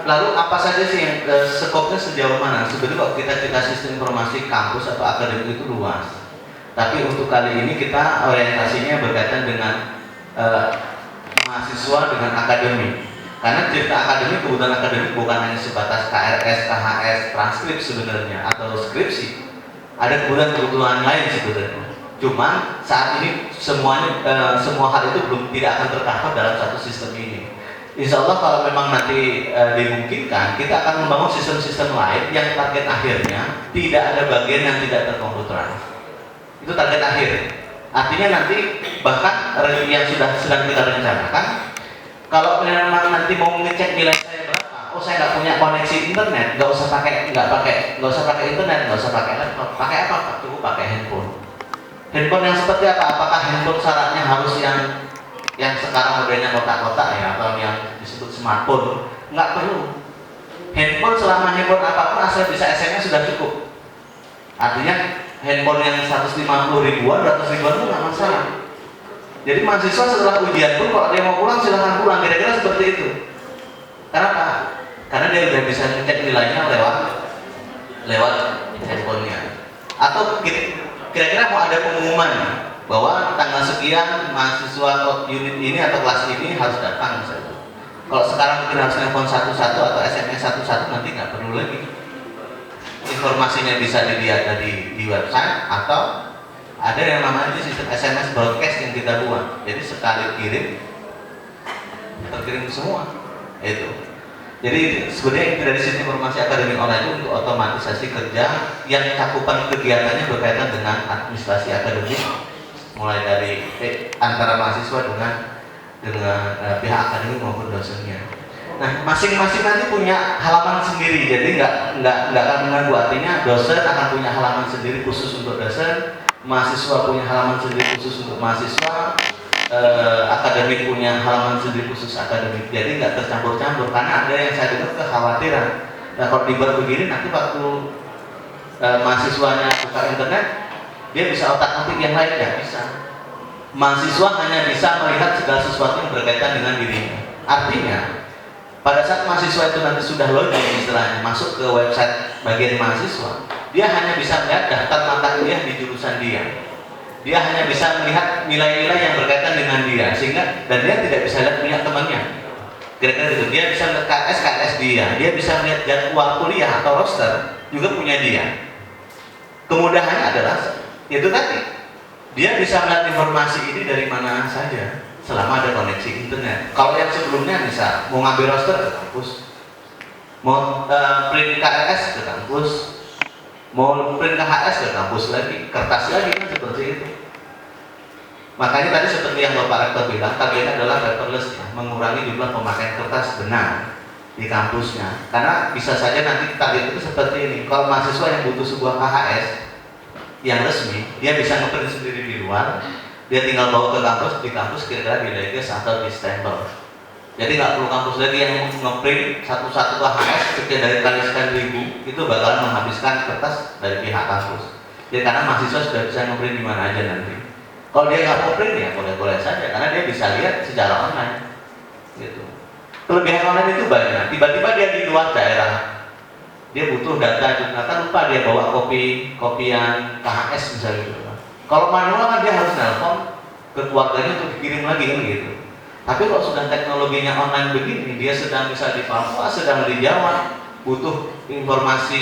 Lalu apa saja sih yang skopnya sejauh mana? Sebenarnya kalau kita cerita sistem informasi kampus atau akademik itu luas. Tapi untuk kali ini kita orientasinya berkaitan dengan mahasiswa dengan akademik. Karena cerita akademik, kebutuhan akademik bukan hanya sebatas KRS, KHS, transkrip sebenarnya atau skripsi. Ada kebutuhan lain sebenarnya. Cuma saat ini semuanya semua hal itu belum tidak akan tercover dalam satu sistem ini. Insya Allah kalau memang nanti dimungkinkan, kita akan membangun sistem-sistem lain yang target akhirnya tidak ada bagian yang tidak terkomputerais. Itu target akhir. Artinya nanti bahkan yang sedang kita rencanakan, kalau memang nanti mau ngecek nilai saya berapa, oh saya nggak punya koneksi internet, nggak usah pakai internet, nggak usah pakai laptop, pakai apa? Cukup pakai handphone. Handphone yang seperti apa? Apakah handphone syaratnya harus yang sekarang modelnya kotak-kotak ya, atau yang disebut smartphone? Nggak perlu. Handphone selama handphone apapun asal bisa SMS sudah cukup. Artinya handphone yang 150 ribuan, 200 ribuan itu nggak masalah. Jadi mahasiswa setelah ujian pun kalau dia mau pulang silahkan pulang, kira-kira seperti itu. Kenapa? Karena dia udah bisa ngecek nilainya lewat handphonenya. Atau kira-kira mau ada pengumuman bahwa tanggal sekian mahasiswa unit ini atau kelas ini harus datang misalnya. Kalau sekarang mungkin harus telepon satu-satu atau SMS satu-satu, nanti nggak perlu lagi. Informasinya bisa dilihat di website atau ada yang namanya sistem SMS broadcast yang kita buat. Jadi sekali kirim terkirim semua itu. Jadi sebenarnya dari sistem informasi akademik online itu untuk otomatisasi kerja yang cakupan kegiatannya berkaitan dengan administrasi akademik, mulai dari antara mahasiswa dengan pihak akademik maupun dosennya. Nah, masing-masing nanti punya halaman sendiri, jadi nggak akan mengganggu. Artinya dosen akan punya halaman sendiri khusus untuk dosen, mahasiswa punya halaman sendiri khusus untuk mahasiswa, akademik punya halaman sendiri khusus akademik. Jadi nggak tercampur-campur, karena ada yang saya dengar kekhawatiran. Nah, kalau dibuat begini nanti waktu mahasiswanya buka internet, dia bisa otak-atik yang lain, nggak bisa. Mahasiswa hanya bisa melihat segala sesuatu yang berkaitan dengan dirinya. Artinya pada saat mahasiswa itu nanti sudah login istilahnya masuk ke website bagian mahasiswa, dia hanya bisa melihat daftar mata kuliah di jurusan dia. Dia hanya bisa melihat nilai-nilai yang berkaitan dengan dia, sehingga dan dia tidak bisa lihat punya temannya. Kira-kira itu. Dia bisa melihat KS dia bisa melihat jadwal kuliah atau roster juga punya dia. Kemudahannya adalah itu tadi, dia bisa melihat informasi ini dari mana saja selama ada koneksi internet. Kalau yang sebelumnya bisa mau ngambil roster ke kampus, mau print KRS ke kampus, mau print KHS ke kampus lagi, kertas lagi, kan seperti itu. Makanya tadi seperti yang Bapak Rektor bilang, targetnya adalah paperless ya, mengurangi jumlah pemakaian kertas benar di kampusnya. Karena bisa saja nanti target itu seperti ini. Kalau mahasiswa yang butuh sebuah KHS yang resmi, dia bisa ngeprint sendiri di luar, dia tinggal bawa ke kampus, di kampus kira-kira di legis atau di stempel. Jadi nggak perlu kampus lagi yang ngeprint satu-satu KHS sekian dari kali sekian ribu, itu bakalan menghabiskan kertas dari pihak kampus. Jadi karena mahasiswa sudah bisa ngeprint di mana aja nanti. Kalau dia nggak mau print ya boleh-boleh saja, karena dia bisa lihat secara online. Gitu. Kelebihan online itu banyak. Tiba-tiba dia di luar daerah, dia butuh data, ternyata lupa dia bawa kopian KHS misalnya gitu. Kalau manual kan dia harus nelpon ke keluarganya untuk dikirim lagi kan gitu. Tapi kalau sudah teknologinya online begini, dia sedang bisa di Papua, sedang di Jawa, butuh informasi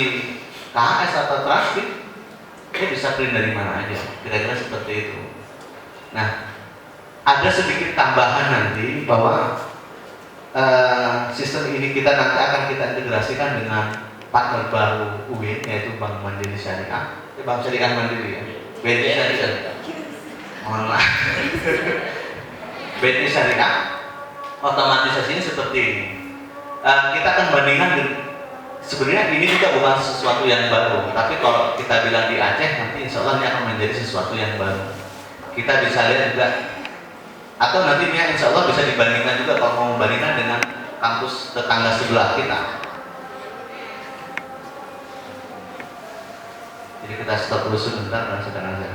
KHS atau transkrip, dia bisa print dari mana aja. Kira-kira seperti itu. Nah, ada sedikit tambahan nanti bahwa sistem ini nanti akan kita integrasikan dengan partner baru UIN, yaitu Bank Mandiri Syariah, Bank Syariah Mandiri ya. BNI Syariah, mohon maaf. BNI Syariah, otomatisasinya seperti ini. Kita akan bandingkan sebenarnya ini juga bukan sesuatu yang baru, tapi kalau kita bilang di Aceh nanti insya Allah ini akan menjadi sesuatu yang baru. Kita bisa lihat juga, atau nantinya insya Allah bisa dibandingkan juga kalau mau membandingkan dengan kampus tetangga sebelah kita. Jadi kita stop dulu sebentar dan sedang aja.